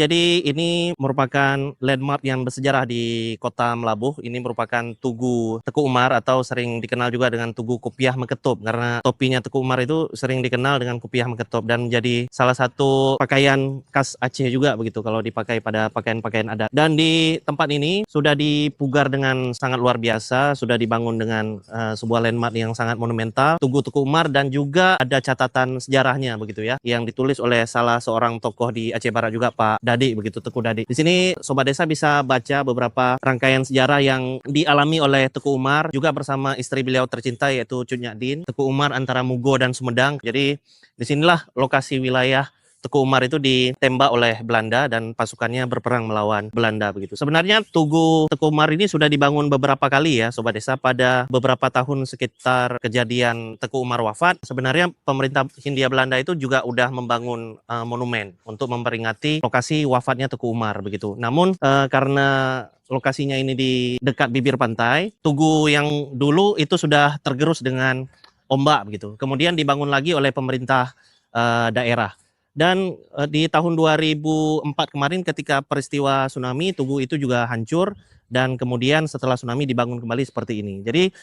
Jadi ini merupakan landmark yang bersejarah di Kota Melabuh. Ini merupakan Tugu Teku Umar atau sering dikenal juga dengan Tugu Kopiah Meketup, karena topinya Teku Umar itu sering dikenal dengan kopiah meketup dan menjadi salah satu pakaian khas Aceh juga begitu kalau dipakai pada pakaian-pakaian adat. Dan di tempat ini sudah dipugar dengan sangat luar biasa, sudah dibangun dengan sebuah landmark yang sangat monumental, Tugu Teku Umar, dan juga ada catatan sejarahnya begitu ya, yang ditulis oleh salah seorang tokoh di Aceh Barat juga, Pak Dadi begitu, Teku Dadi. Di sini Sobat Desa bisa baca beberapa rangkaian sejarah yang dialami oleh Teku Umar juga bersama istri beliau tercinta yaitu Cut Nyak Teku Umar antara Mugo dan Sumedang. Jadi disinilah lokasi wilayah Teku Umar itu ditembak oleh Belanda dan pasukannya berperang melawan Belanda begitu. Sebenarnya Tugu Teku Umar ini sudah dibangun beberapa kali ya Sobat Desa. Pada beberapa tahun sekitar kejadian Teku Umar wafat, sebenarnya pemerintah Hindia Belanda itu juga udah membangun monumen untuk memperingati lokasi wafatnya Teku Umar begitu. Namun karena lokasinya ini di dekat bibir pantai, tugu yang dulu itu sudah tergerus dengan ombak begitu. Kemudian dibangun lagi oleh pemerintah daerah. Dan di tahun 2004 kemarin ketika peristiwa tsunami, tugu itu juga hancur dan kemudian setelah tsunami dibangun kembali seperti ini. Jadi